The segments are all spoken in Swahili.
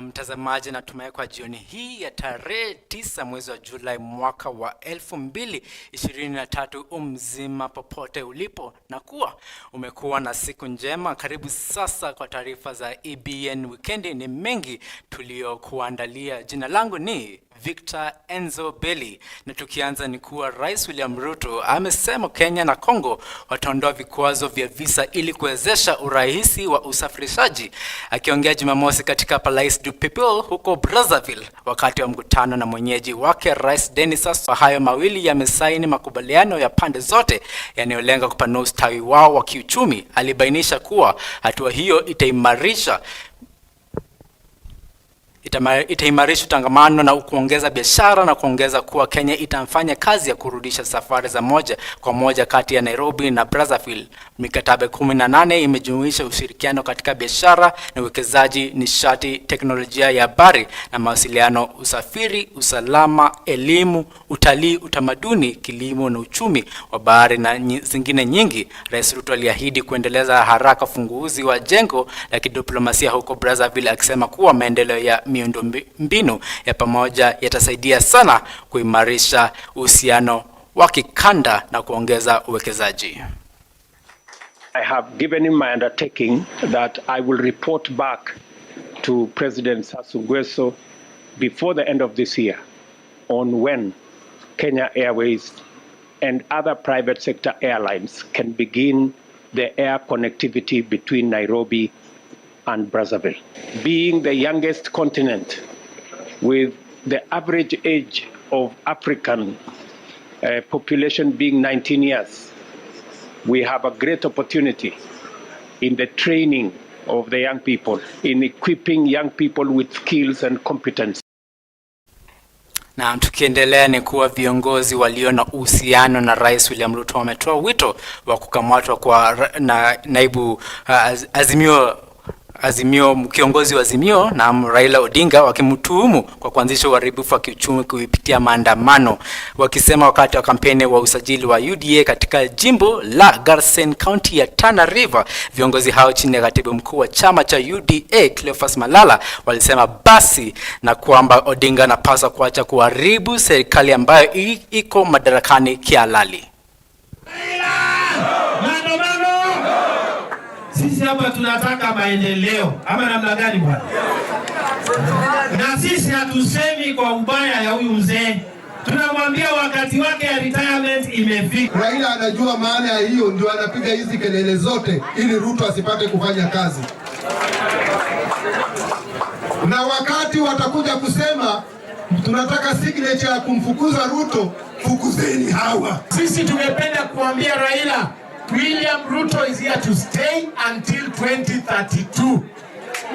Na mtazamaji, natumai kwa jioni hii ya tarehe 9 mwezi wa Julai mwaka wa 2023 mzima popote ulipo na kuwa umekuwa na siku njema. Karibu sasa kwa taarifa za EBN Weekendi. Ni mengi tuliokuandalia. Jina langu ni Victor Enzobeli, na tukianza ni kuwa Rais William Ruto amesema Kenya na Kongo wataondoa vikwazo vya visa ili kuwezesha urahisi wa usafirishaji. Akiongea Jumamosi katika Palais du Peuple huko Brazzaville wakati wa mkutano na mwenyeji wake Rais Denis Sassou, hayo mawili yamesaini makubaliano ya pande zote yanayolenga kupanua ustawi wao wa kiuchumi. Alibainisha kuwa hatua hiyo itaimarisha utangamano na kuongeza biashara, na kuongeza kuwa Kenya itamfanya kazi ya kurudisha safari za moja kwa moja kati ya Nairobi na Brazzaville. Mikataba 18 imejumuisha ushirikiano katika biashara na uwekezaji, nishati, teknolojia ya habari na mawasiliano, usafiri, usalama, elimu, utalii, utamaduni, kilimo na uchumi wa bahari na zingine nyingi. Rais Ruto aliahidi kuendeleza haraka ufunguzi wa jengo la kidiplomasia huko Brazzaville, akisema kuwa maendeleo ya miundo mbinu ya pamoja yatasaidia sana kuimarisha uhusiano wa kikanda na kuongeza uwekezaji. I have given him my undertaking that I will report back to President Sassou before the end of this year on when Kenya Airways and other private sector airlines can begin the air connectivity between Nairobi and Brazzaville. Being the youngest continent with the average age of African population being 19 years, we have a great opportunity in the training of the young people, in equipping young people with skills and competence. Na tukiendelea ni kuwa viongozi walio na uhusiano na Rais William Ruto wametoa wito wa kukamatwa kwa naibu kiongozi wa Azimio na Raila Odinga, wakimtuhumu kwa kuanzisha uharibifu wa kiuchumi kupitia maandamano, wakisema wakati wa kampeni wa usajili wa UDA katika jimbo la Garsen County ya Tana River. Viongozi hao chini ya katibu mkuu wa chama cha UDA Cleophas Malala walisema basi na kwamba Odinga anapaswa kuacha kuharibu serikali ambayo iko madarakani kihalali. Sisi hapa tunataka maendeleo ama namna gani bwana? Na sisi hatusemi kwa ubaya ya huyu mzee. Tunamwambia wakati wake ya retirement imefika. Raila anajua maana ya hiyo, ndio anapiga hizi kelele zote ili Ruto asipate kufanya kazi. Na wakati watakuja kusema tunataka signature ya kumfukuza Ruto, fukuzeni hawa. Sisi tumependa kuambia Raila, William Ruto is here to stay until 2032.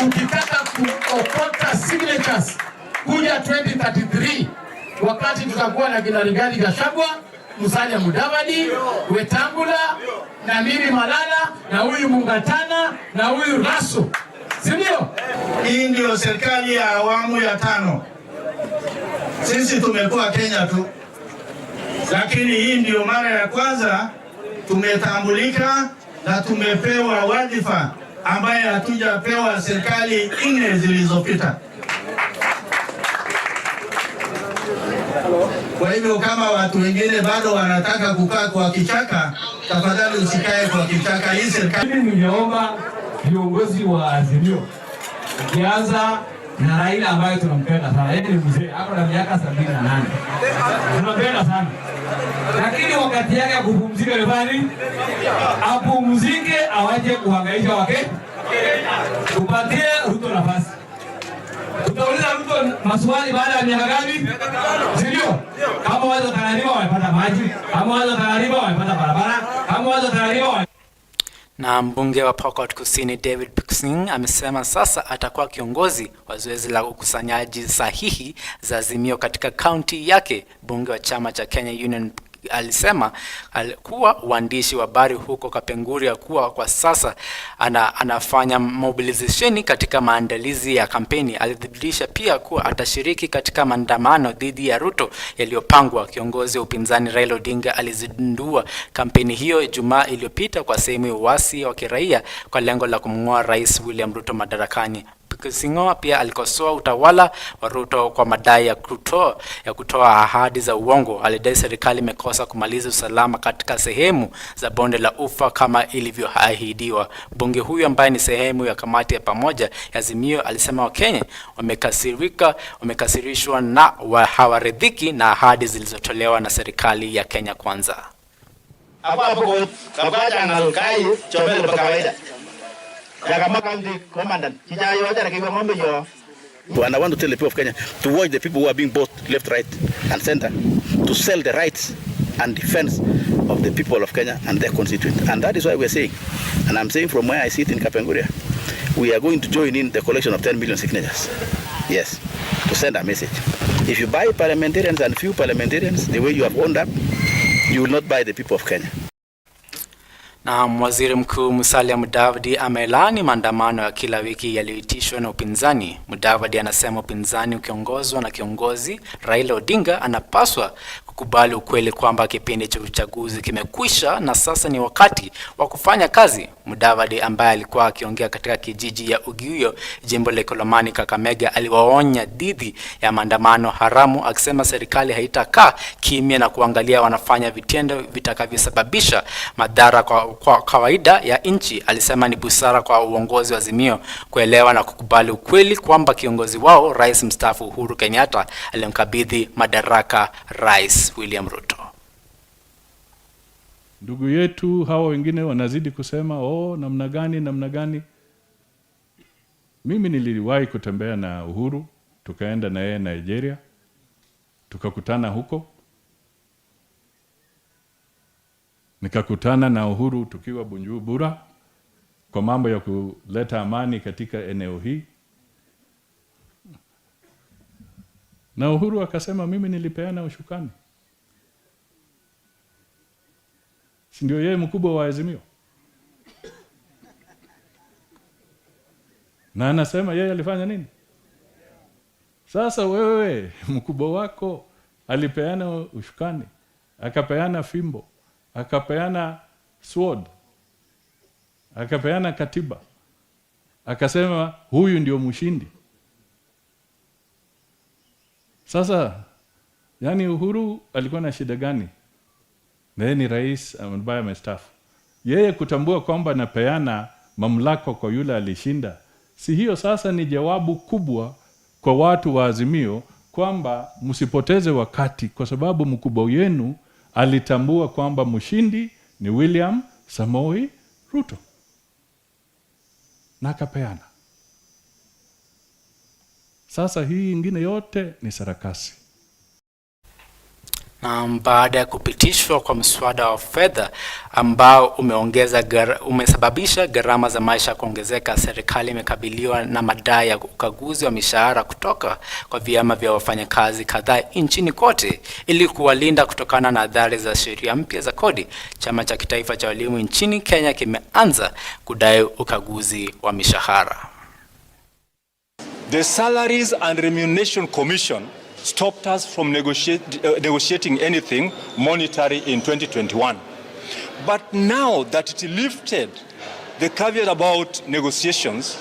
Ukitaka kuokota signatures kuja 2033, wakati tutakuwa na kina Rigathi Gachagua, Musalia Mudavadi, Wetangula na Miri Malala na huyu Mungatana na huyu Raso. Sindio? Hii ndio serikali ya awamu ya 5. Sisi tumekuwa Kenya tu, lakini hii ndio mara ya kwanza tumetambulika na tumepewa wadhifa ambaye hatujapewa serikali 4 zilizopita. Kwa hivyo kama watu wengine bado wanataka kukaa kwa kichaka, tafadhali usikae kwa kichaka. Hii serikali ningeomba viongozi wa Azimio, ukianza na Raila ambaye tunampenda sana. Yeye ni mzee, hapo na miaka 78. Tunampenda sana. Lakini wakati yake ya kupumzika ni bali apumzike, awaje kuhangaisha wake. Tupatie Ruto nafasi. Tutauliza Ruto maswali baada ya miaka ngapi? Sio? Kama watu Tanariba wamepata maji, kama watu Tanariba wamepata barabara, kama watu Tanariba. Na mbunge wa Pokot Kusini David Pixing amesema sasa atakuwa kiongozi wa zoezi la ukusanyaji sahihi za Azimio katika kaunti yake. Bunge wa chama cha Kenya Union alisema kuwa uandishi wa habari huko Kapenguria kuwa kwa sasa anafanya mobilization katika maandalizi ya kampeni. Alithibitisha pia kuwa atashiriki katika maandamano dhidi ya Ruto yaliyopangwa. Kiongozi wa upinzani Raila Odinga alizindua kampeni hiyo Ijumaa iliyopita kwa sehemu ya uasi wa kiraia kwa lengo la kumng'oa Rais William Ruto madarakani. Kisingoa pia alikosoa utawala wa Ruto kwa madai ya kutoa ahadi za uongo. Alidai serikali imekosa kumaliza usalama katika sehemu za bonde la Ufa kama ilivyoahidiwa. Bunge huyu ambaye ni sehemu ya kamati ya pamoja ya Azimio alisema Wakenya wamekasirishwa na hawaridhiki na ahadi zilizotolewa na serikali ya Kenya Kwanza. And I want to tell the people of Kenya to watch the people who are being bought left, right and center to sell the rights and defense of the people of Kenya and their constituents. And that is why we are saying, and I'm saying from where I sit in Kapenguria, we are going to join in the collection of 10 million signatures. Yes, to send a message. If you buy parliamentarians and few parliamentarians the way you have owned up, you will not buy the people of Kenya. Na Waziri Mkuu Musalia Mudavadi amelani maandamano ya kila wiki yaliyoitishwa na upinzani. Mudavadi anasema upinzani ukiongozwa na kiongozi Raila Odinga anapaswa kukubali ukweli kwamba kipindi cha uchaguzi kimekwisha na sasa ni wakati wa kufanya kazi. Mudavadi ambaye alikuwa akiongea katika kijiji ya Ugiyo, jimbo la Kolomani, Kakamega, aliwaonya dhidi ya maandamano haramu, akisema serikali haitakaa kimya na kuangalia wanafanya vitendo vitakavyosababisha madhara kwa kawaida ya nchi. Alisema ni busara kwa uongozi wa Azimio kuelewa na kukubali ukweli kwamba kiongozi wao Rais mstaafu Uhuru Kenyatta alimkabidhi madaraka Rais William Ruto. Ndugu yetu hawa wengine wanazidi kusema namna gani. Mimi niliwahi kutembea na Uhuru, tukaenda na yeye Nigeria, tukakutana huko. Nikakutana na Uhuru tukiwa Bujumbura kwa mambo ya kuleta amani katika eneo hii. Na Uhuru akasema mimi nilipeana ushukani. Si ndio yeye mkubwa wa Azimio? Na anasema yeye alifanya nini? Sasa wewe mkubwa wako alipeana ushukani, akapeana fimbo, akapeana sword, akapeana katiba, akasema huyu ndio mshindi. Sasa yani Uhuru alikuwa na shida gani? Na yeye ni rais ambaye amestaafu. Yeye kutambua kwamba anapeana mamlaka kwa yule alishinda, si hiyo sasa ni jawabu kubwa kwa watu wa Azimio kwamba msipoteze wakati, kwa sababu mkubwa wenu alitambua kwamba mshindi ni William Samoei Ruto na akapeana. Sasa hii ingine yote ni sarakasi. Baada ya kupitishwa kwa mswada wa fedha ambao umesababisha gharama za maisha kuongezeka, serikali imekabiliwa na madai ya ukaguzi wa mishahara kutoka kwa vyama vya wafanyakazi kadhaa nchini kote ili kuwalinda kutokana na athari za sheria mpya za kodi. Chama cha kitaifa cha walimu nchini Kenya kimeanza kudai ukaguzi wa mishahara. The Salaries and Remuneration Commission stopped us from negotiating anything monetary in 2021. But now that it lifted the caveat about negotiations,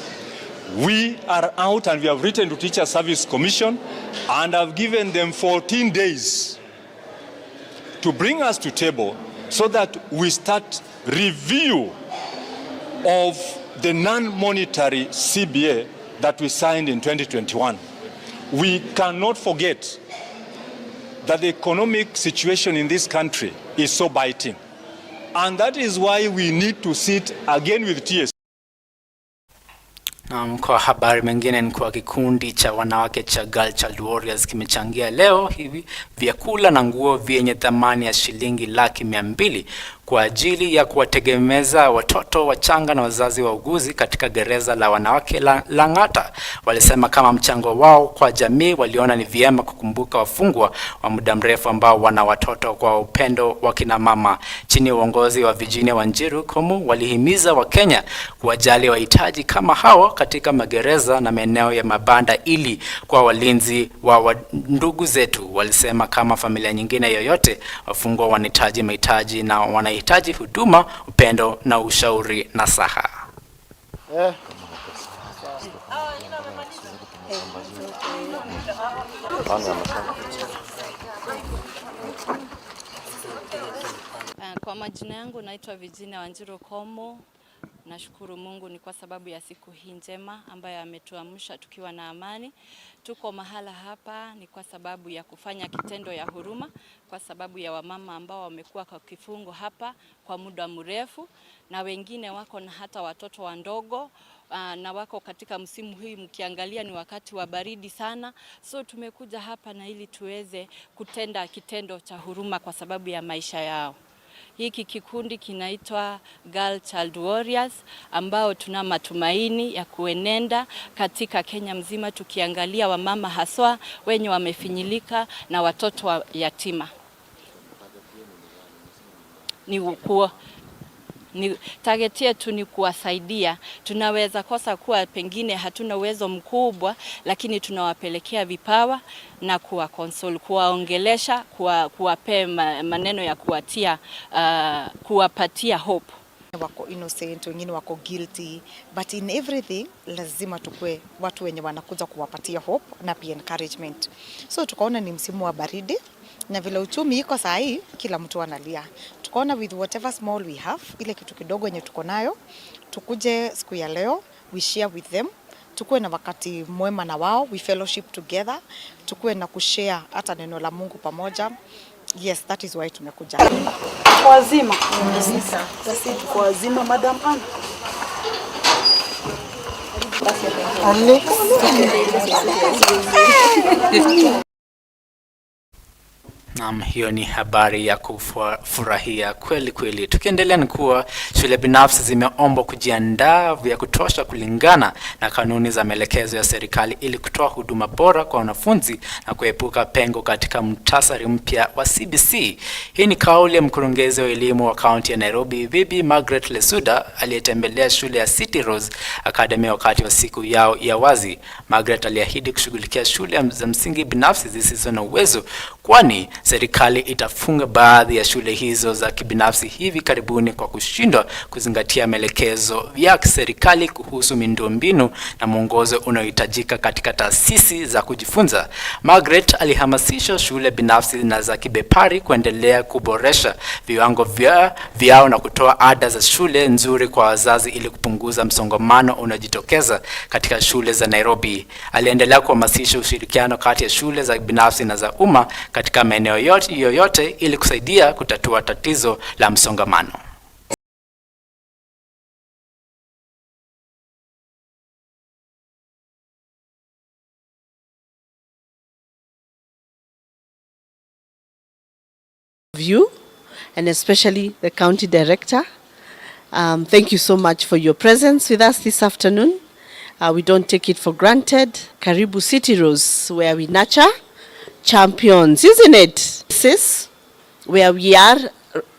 we are out and we have written to Teacher Service Commission and have given them 14 days to bring us to table so that we start review of the non-monetary CBA that we signed in 2021. We cannot forget that the economic situation in this country is so biting. And that is why we need to sit again with TSC. Na kwa habari mengine ni kwa kikundi cha wanawake cha Girl Child Warriors kimechangia leo hivi vyakula na nguo vyenye thamani ya shilingi 200,000 kwa ajili ya kuwategemeza watoto wachanga na wazazi wa uguzi katika gereza la wanawake la Lang'ata. Walisema kama mchango wao kwa jamii, waliona ni vyema kukumbuka wafungwa wa muda mrefu ambao wana watoto kwa upendo wa kina mama. Chini ya uongozi wa Virginia Wanjiru Komu, walihimiza Wakenya kuwajali wahitaji kama hawa katika magereza na maeneo ya mabanda ili kwa walinzi wa ndugu zetu. Walisema kama familia nyingine yoyote, wafungwa wanahitaji mahitaji na wanahitaji huduma, upendo na ushauri nasaha. Kwa majina yangu naitwa Virginia Wanjiru Komo. Nashukuru Mungu ni kwa sababu ya siku hii njema ambayo ametuamsha tukiwa na amani. Tuko mahala hapa ni kwa sababu ya kufanya kitendo ya huruma, kwa sababu ya wamama ambao wamekuwa kwa kifungo hapa kwa muda mrefu, na wengine wako na hata watoto wandogo na wako katika msimu huu, mkiangalia ni wakati wa baridi sana. So tumekuja hapa na ili tuweze kutenda kitendo cha huruma kwa sababu ya maisha yao. Hiki kikundi kinaitwa Girl Child Warriors, ambao tuna matumaini ya kuenenda katika Kenya mzima, tukiangalia wamama haswa wenye wamefinyilika na watoto wa yatima. Target yetu ni kuwasaidia. Tunaweza kosa kuwa pengine hatuna uwezo mkubwa, lakini tunawapelekea vipawa na kuwa console, kuwaongelesha, kuwapea maneno ya kuwapatia hope. Wako innocent, wengine wako guilty, but in everything lazima tukue watu wenye wanakuja kuwapatia hope na pia encouragement. So tukaona ni msimu wa baridi na vile uchumi iko saa hii, kila mtu analia. Tukaona with whatever small we have, ile kitu kidogo yenye tuko nayo, tukuje siku ya leo, we share with them. Tukue na wakati mwema na wao, we fellowship together, tukue na kushare hata neno la Mungu pamoja. Yes, that is why tumekuja. Kwa wazima. Sasa tuko wazima, Madam Anna. Naam, hiyo ni habari ya kufurahia kweli kweli. Tukiendelea ni kuwa shule binafsi zimeombwa kujiandaa vya kutosha kulingana na kanuni za maelekezo ya serikali ili kutoa huduma bora kwa wanafunzi na kuepuka pengo katika mtasari mpya wa CBC. Hii ni kauli ya mkurugenzi wa elimu wa kaunti ya Nairobi, Bibi Margaret Lesuda, aliyetembelea shule ya City Rose Academy wakati wa siku yao ya wazi. Margaret aliahidi kushughulikia shule za msingi binafsi zisizo na uwezo, kwani serikali itafunga baadhi ya shule hizo za kibinafsi hivi karibuni kwa kushindwa kuzingatia maelekezo ya serikali kuhusu miundombinu na mwongozo unaohitajika katika taasisi za kujifunza. Margaret alihamasisha shule binafsi na za kibepari kuendelea kuboresha viwango vyao na kutoa ada za shule nzuri kwa wazazi ili kupunguza msongamano unaojitokeza katika shule za Nairobi. Aliendelea kuhamasisha ushirikiano kati ya shule za binafsi na za umma katika maeneo yoyote ili kusaidia kutatua tatizo la msongamano. You and especially the county director, thank you so much for your presence with us this afternoon. We don't take it for granted. Karibu City Rose, where we nurture champions, isn't it? This is where we are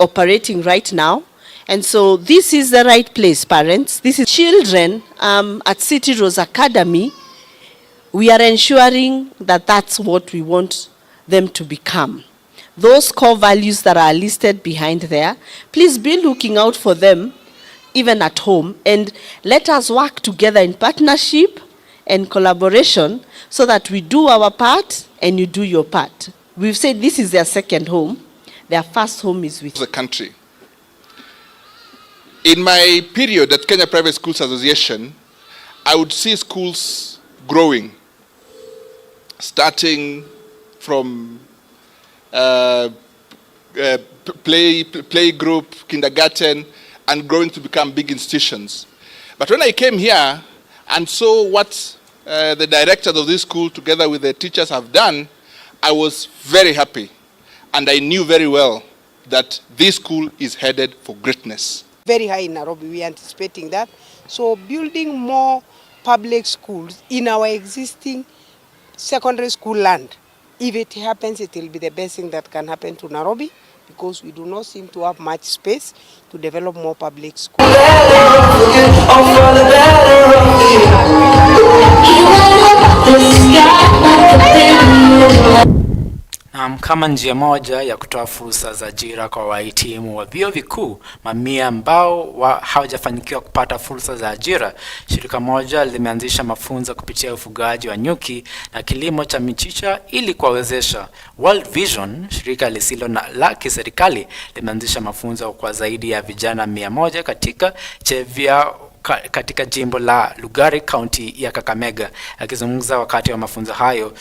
operating right now, and so this is the right place, parents. This is children at City Rose Academy. We are ensuring that that's what we want them to become. Those core values that are listed behind there, please be looking out for them even at home, and let us work together in partnership and collaboration so that we do our part and you do your part. We've said this is their second home. Their first home is with the country. In my period at Kenya Private Schools Association, I would see schools growing, starting from play group, kindergarten, and growing to become big institutions. But when I came here and saw what the directors of this school together with the teachers have done, I was very happy, and I knew very well that this school is headed for greatness. Very high in Nairobi, we are anticipating that. So building more public schools in our existing secondary school land, if it happens, it will be the best thing that can happen to Nairobi, because we do not seem to have much space to develop more public schools. Na kama njia moja ya kutoa fursa za ajira kwa wahitimu wa vyuo vikuu mamia ambao hawajafanikiwa kupata fursa za ajira, shirika moja limeanzisha mafunzo kupitia ufugaji wa nyuki na kilimo cha michicha ili kuwawezesha. World Vision, shirika lisilo la kiserikali, limeanzisha mafunzo kwa zaidi ya vijana 100 katika Chevia katika jimbo la Lugari, kaunti ya Kakamega. Akizungumza wakati wa mafunzo hayo,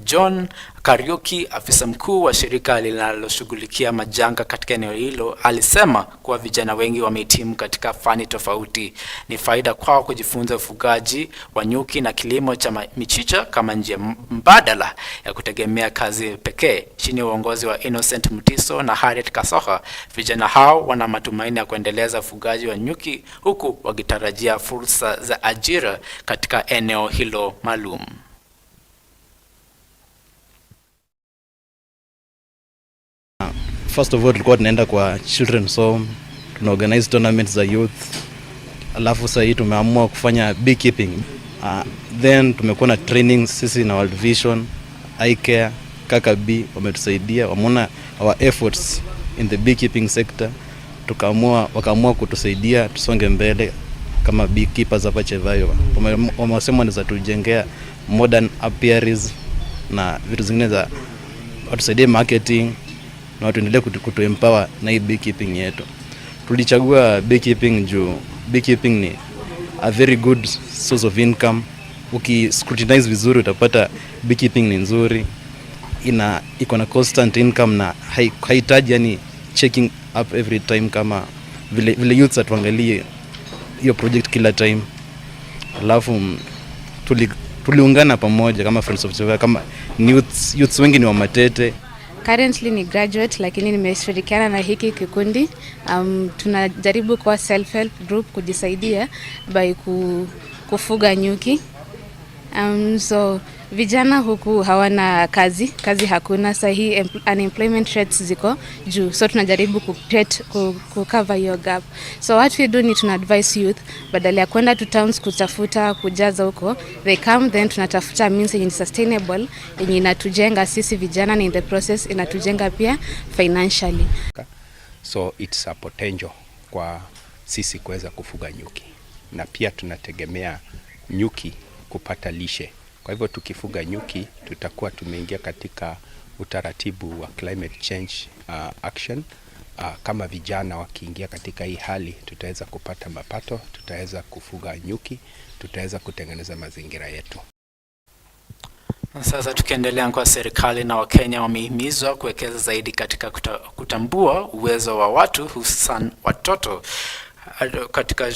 John Kariuki, afisa mkuu wa shirika linaloshughulikia majanga katika eneo hilo, alisema kuwa vijana wengi wamehitimu katika fani tofauti. Ni faida kwao kujifunza ufugaji wa nyuki na kilimo cha michicha kama njia mbadala ya kutegemea kazi pekee. Chini ya uongozi wa Innocent Mutiso na Harriet Kasoha, vijana hao wana matumaini ya kuendeleza ufugaji wa nyuki huku wakitarajia fursa za ajira katika eneo hilo maalum. First of all, tulikuwa tunaenda kwa children's home, tuna organize tournaments za youth. Alafu sasa hii tumeamua kufanya beekeeping. Then tumekuwa na training sisi na World Vision, iCare, KKB wametusaidia, wameona our efforts in the beekeeping sector. Wakaamua kutusaidia tusonge mbele kama beekeepers hapa Chevayo. Wamesema wanaweza tujengea modern apiaries na vitu zingine za watusaidie marketing na tuendelee kutuempower na hii beekeeping yetu. Tulichagua beekeeping juu beekeeping ni a very good source of income. Ukiscrutinize vizuri utapata beekeeping ni nzuri, iko na constant income na haihitaji yani checking up every time kama vile youths atuangalie hiyo project kila time. Alafu tuliungana pamoja kama Friends of Cheva, kama youths wengi ni wa Matete. Currently ni graduate lakini nimeshirikiana na hiki kikundi. Tunajaribu kwa self-help group kujisaidia by kufuga nyuki. So vijana huku hawana kazi hakuna. Sasa hii unemployment rates ziko juu, so tunajaribu cover your gap. So what we do ni tuna advise youth, badala ya kwenda to towns kutafuta kujaza huko, they come then tunatafuta means yenye sustainable yenye inatujenga sisi vijana, na in the process inatujenga pia financially. So it's a potential kwa sisi kuweza kufuga nyuki, na pia tunategemea nyuki kupata lishe. Kwa hivyo tukifuga nyuki tutakuwa tumeingia katika utaratibu wa climate change action. Kama vijana wakiingia katika hii hali, tutaweza kupata mapato, tutaweza kufuga nyuki, tutaweza kutengeneza mazingira yetu. Sasa tukiendelea, kwa serikali na Wakenya wamehimizwa kuwekeza zaidi katika kutambua uwezo wa watu, hususan watoto katika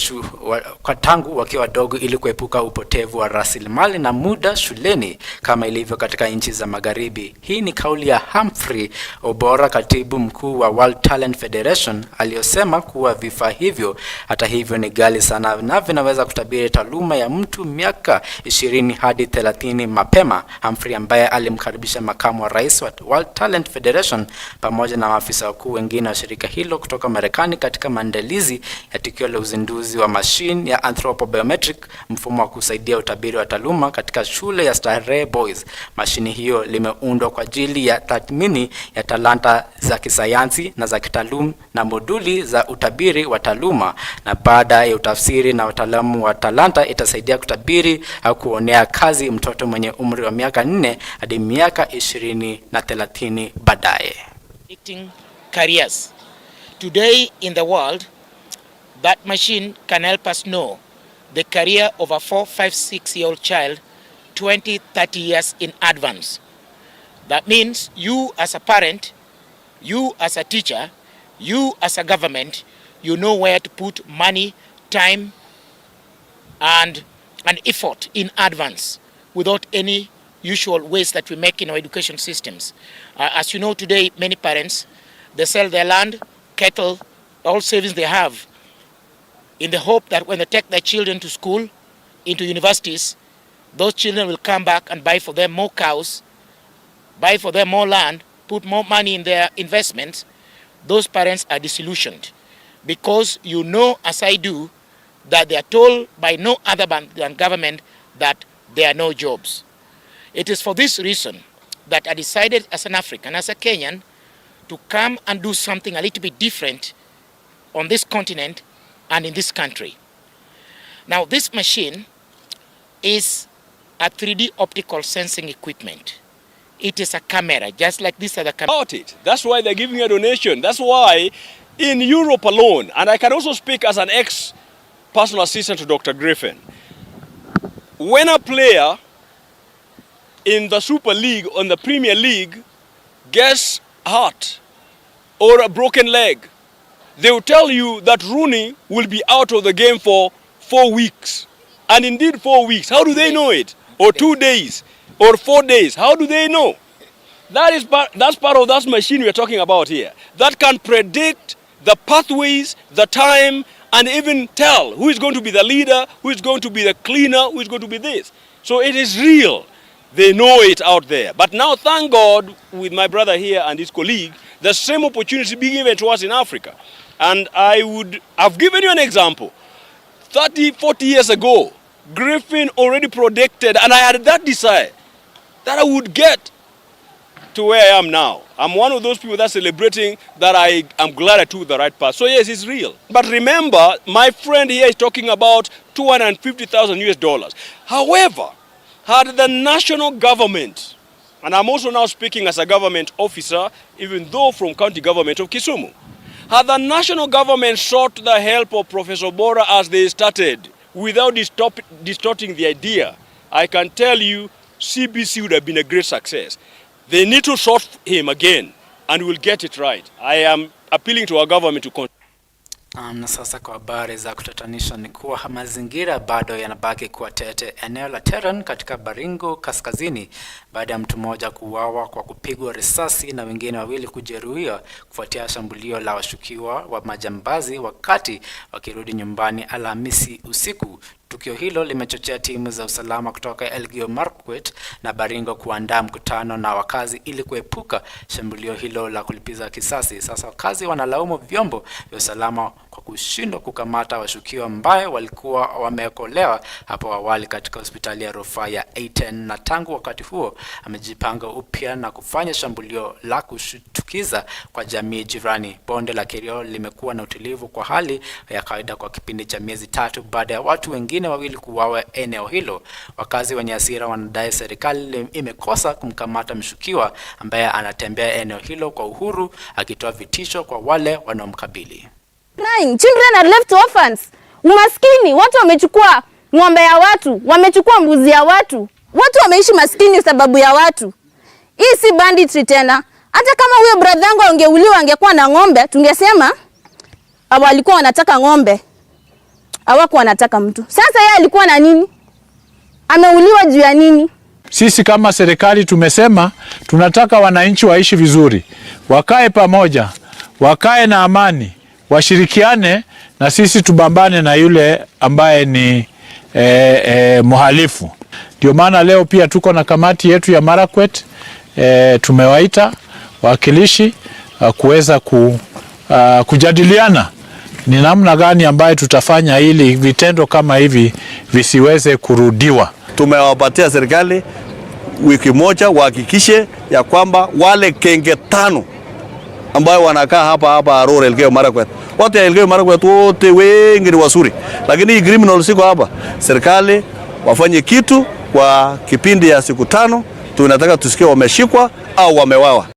tangu wakiwa wadogo, ili kuepuka upotevu wa rasilimali na muda shuleni kama ilivyo katika nchi za magharibi. Hii ni kauli ya Humphrey Obora, katibu mkuu wa World Talent Federation, aliyosema kuwa vifaa hivyo hata hivyo ni ghali sana na vinaweza kutabiri taaluma ya mtu miaka 20 hadi 30 mapema. Humphrey, ambaye alimkaribisha makamu wa rais wa World Talent Federation pamoja na maafisa wakuu wengine wa shirika hilo kutoka Marekani katika maandalizi ya tukio la uzinduzi wa machine ya anthropobiometric, mfumo wa kusaidia utabiri wa taaluma katika shule ya Starehe Boys. Mashine hiyo limeundwa kwa ajili ya tathmini ya talanta za kisayansi na za kitaaluma na moduli za utabiri wa taaluma, na baada ya utafsiri na wataalamu wa talanta itasaidia kutabiri au kuonea kazi mtoto mwenye umri wa miaka 4 hadi miaka 20 na 30 baadaye. Careers. Today in the world, that machine can help us know the career of a 4, 5, 6-year-old child 20, 30 years in advance. That means you as a parent, you as a teacher, you as a government, you know where to put money, time and effort in advance without any usual waste that we make in our education systems. As you know, today many parents, they sell their land, cattle, all savings they have, in the hope that when they take their children to school, into universities, those children will come back and buy for them more cows, buy for them more land, put more money in their investments. Those parents are disillusioned because you know, as I do, that they are told by no other than government that there are no jobs. It is for this reason that I decided as an African, as a Kenyan, to come and do something a little bit different on this continent and in this country. Now, this machine is a 3D optical sensing equipment. It is a camera, just like this other camera. That's why they're giving a donation. That's why in Europe alone, and I can also speak as an ex-personal assistant to Dr. Griffin, when a player in the Super League or in the Premier League gets hurt or a broken leg, they will tell you that Rooney will be out of the game for 4 weeks. And indeed 4 weeks. How do they know it? Or 2 days? Or 4 days? How do they know? That's part of that machine we're talking about here. That can predict the pathways, the time, and even tell who is going to be the leader, who is going to be the cleaner, who is going to be this. So it is real. They know it out there. But now, thank God, with my brother here and his colleague, the same opportunity being given to us in Africa. And I've given you an example. 30, 40 years ago, Griffin already predicted, and I had that desire, that I would get to where I am now. I'm one of those people that's celebrating that I am glad I took the right path. So yes, it's real. But remember, my friend here is talking about $250,000 US. However, had the national government, and I'm also now speaking as a government officer, even though from county government of Kisumu, had the national government sought the help of Professor Bora as they started, without distorting the idea, I can tell you CBC would have been a great success. They need to sort him again, and we'll get it right. I am appealing to our government to continue. Na sasa kwa habari za kutatanisha ni kuwa mazingira bado yanabaki kuwa tete eneo la Teran katika Baringo Kaskazini baada ya mtu mmoja kuuawa kwa kupigwa risasi na wengine wawili kujeruhiwa kufuatia shambulio la washukiwa wa majambazi wakati wakirudi nyumbani Alhamisi usiku. Tukio hilo limechochea timu za usalama kutoka Elgeyo Marakwet na Baringo kuandaa mkutano na wakazi ili kuepuka shambulio hilo la kulipiza kisasi. Sasa wakazi wanalaumu vyombo vya usalama kwa kushindwa kukamata washukiwa ambao walikuwa wameokolewa hapo awali katika hospitali ya rufaa ya Aiten, na tangu wakati huo amejipanga upya na kufanya shambulio la kushtukiza kwa jamii jirani. Bonde la Kerio limekuwa na utulivu kwa hali ya kawaida kwa kipindi cha miezi 3 baada ya watu wengine wawili kuuawa eneo hilo. Wakazi wenye hasira wanadai serikali imekosa kumkamata mshukiwa ambaye anatembea eneo hilo kwa uhuru akitoa vitisho kwa wale wanaomkabili. Children are left orphans. Umaskini, watu wamechukua ng'ombe ya watu, wamechukua mbuzi ya watu. Watu wameishi maskini sababu ya watu. Hii si banditry tena. Hata kama huyo brother yangu angeuliwa angekuwa na ng'ombe, tungesema walikuwa wanataka ng'ombe. Hawakuwa wanataka mtu. Sasa yeye alikuwa na nini? Ameuliwa juu ya nini? Sisi kama serikali tumesema tunataka wananchi waishi vizuri. Wakae pamoja, wakae na amani, washirikiane na sisi tubambane na yule ambaye ni mhalifu. Ndio maana leo pia tuko na kamati yetu ya Marakwet, tumewaita wakilishi kuweza kujadiliana ni namna gani ambayo tutafanya ili vitendo kama hivi visiweze kurudiwa. Tumewapatia serikali wiki moja wahakikishe ya kwamba wale kenge 5 ambao wanakaa hapa rural Elgeyo Marakwet, watu ya Elgeyo Marakwet wote wengi ni wazuri, lakini hii criminal siko hapa. Serikali wafanye kitu kwa kipindi ya siku 5, tunataka tusikie wameshikwa au wamewawa.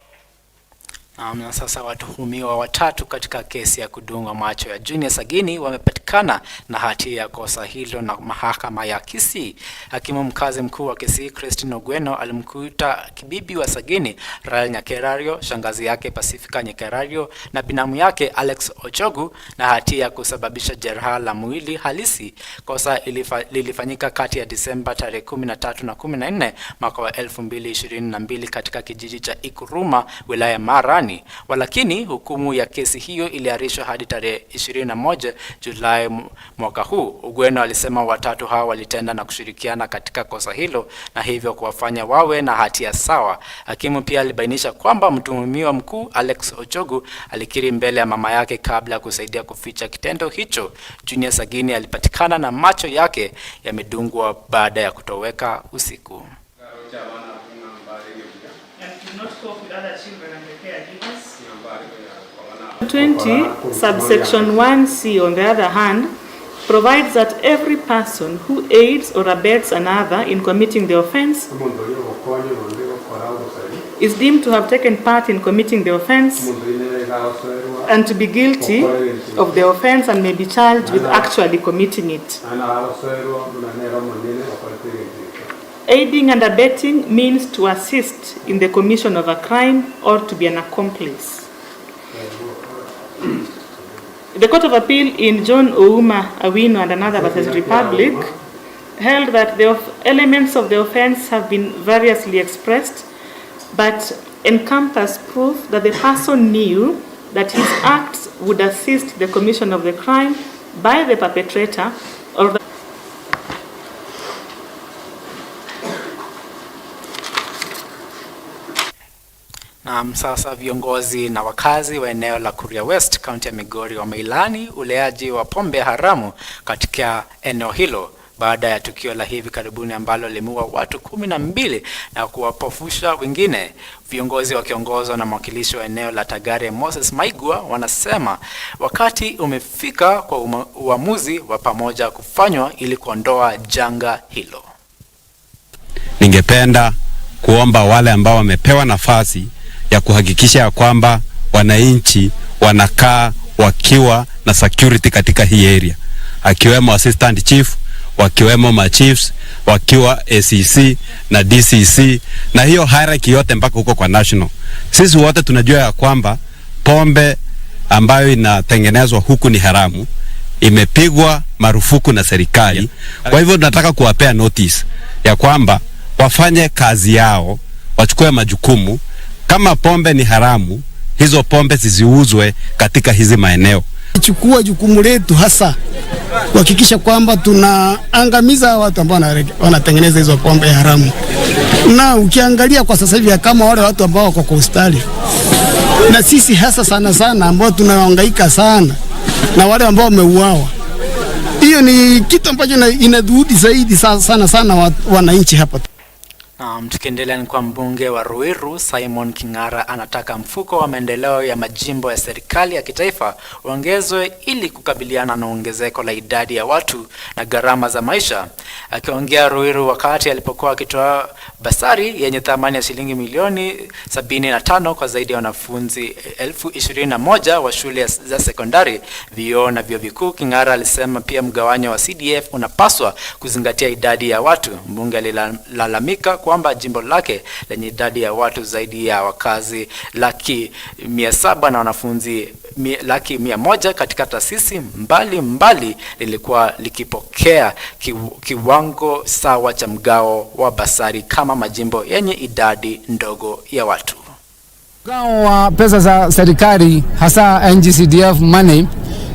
Na sasa watuhumiwa watatu katika kesi ya kudunga macho ya Junior Sagini wamepatikana na hatia ya kosa hilo na mahakama ya Kisii. Hakimu mkazi mkuu wa Kisii Christine Ogweno alimkuta kibibi wa Sagini Rael Nyakerario, shangazi yake Pacifica Nyakerario na binamu yake Alex Ochogu na hatia ya kusababisha jeraha la mwili halisi. Kosa lilifanyika kati ya Disemba tarehe 13 na 14 mwaka wa 2022 katika kijiji cha Ikuruma, wilaya Marani. Walakini hukumu ya kesi hiyo iliahirishwa hadi tarehe 21 Julai mwaka huu. Ogweno alisema watatu hao walitenda na kushirikiana katika kosa hilo na hivyo kuwafanya wawe na hatia sawa. Hakimu pia alibainisha kwamba mtuhumiwa mkuu Alex Ochogu alikiri mbele ya mama yake kabla ya kusaidia kuficha kitendo hicho. Junior Sagini alipatikana na macho yake yamedungwa baada ya kutoweka usiku. other children and the caregivers. 20 subsection 1C, on the other hand, provides that every person who aids or abets another in committing the offense is deemed to have taken part in committing the offense and to be guilty of the offense and may be charged with actually committing it. Aiding and abetting means to assist in the commission of a crime or to be an accomplice. The Court of Appeal in John Ouma Awino and another versus Republic held that the elements of the offense have been variously expressed but encompass proof that the person knew that his acts would assist the commission of the crime by the perpetrator or the Sasa viongozi na wakazi wa eneo la Kuria West, kaunti ya Migori wameilani uleaji wa pombe haramu katika eneo hilo baada ya tukio la hivi karibuni ambalo limeua watu 12 na kuwapofusha wengine. Viongozi wakiongozwa na mwakilishi wa eneo la Tagare Moses Maigua wanasema wakati umefika kwa uamuzi wa pamoja kufanywa ili kuondoa janga hilo. Ningependa kuomba wale ambao wamepewa nafasi ya kuhakikisha ya kwamba wananchi wanakaa wakiwa na security katika hii area, akiwemo assistant chief, wakiwemo ma chiefs, wakiwa ACC na DCC na hiyo hierarchy yote mpaka huko kwa national. Sisi wote tunajua ya kwamba pombe ambayo inatengenezwa huku ni haramu, imepigwa marufuku na serikali. Kwa hivyo tunataka kuwapea notice ya kwamba wafanye kazi yao, wachukue majukumu. Kama pombe ni haramu, hizo pombe zisiuzwe katika hizi maeneo. Chukua jukumu letu hasa kuhakikisha kwamba tunaangamiza watu ambao wanatengeneza hizo pombe haramu. Na ukiangalia kwa sasa hivi kama wale watu ambao wako kwa hospitali, na sisi hasa sana ambao tunahangaika sana na wale ambao wameuawa, hiyo ni kitu ambacho inadhudi zaidi sana wananchi hapa. Tukiendelea ni kwa mbunge wa Ruiru Simon King'ara anataka mfuko wa maendeleo ya majimbo ya serikali ya kitaifa uongezwe ili kukabiliana na ongezeko la idadi ya watu na gharama za maisha. Akiongea Ruiru wakati alipokuwa akitoa basari yenye thamani ya shilingi milioni 75 kwa zaidi ya wanafunzi 21,000 wa shule za sekondari, vyuo na vyuo vikuu, King'ara alisema pia mgawanyo wa CDF unapaswa kuzingatia idadi ya watu. Mbunge alilalamika kwamba jimbo lake lenye idadi ya watu zaidi ya wakazi 700,000 na wanafunzi 100,000 katika taasisi mbali lilikuwa likipokea kiwango sawa cha mgao wa basari kama majimbo yenye idadi ndogo ya watu. Mgao wa pesa za serikali hasa NGCDF money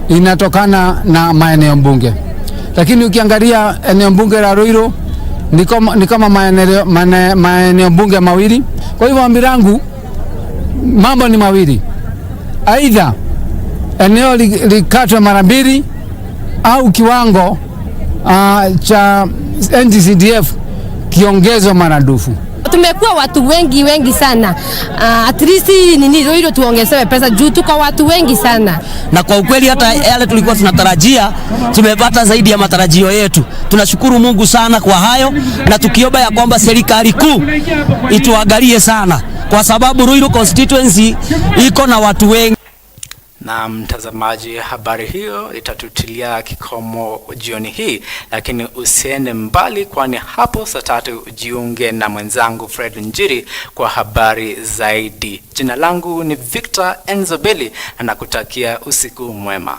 inatokana na maeneo bunge, lakini ukiangalia eneo bunge la Ruiru ni kama maeneo bunge mawili. Kwa hivyo ombi langu, mambo ni mawili: aidha eneo likatwe mara mbili au kiwango cha NGCDF kiongezwe maradufu. Tumekuwa watu wengi sana. At least Ruiru tuongezewe pesa juu tuko watu wengi sana. Na kwa ukweli hata yale tulikuwa tunatarajia tumepata zaidi ya matarajio yetu. Tunashukuru Mungu sana kwa hayo, na tukiomba ya kwamba serikali kuu ituangalie sana kwa sababu Ruiru constituency iko na watu wengi. Na mtazamaji, habari hiyo itatutilia kikomo jioni hii, lakini usiende mbali, kwani hapo saa 3 jiunge na mwenzangu Fred Njiri kwa habari zaidi. Jina langu ni Victor Enzobeli na nakutakia usiku mwema.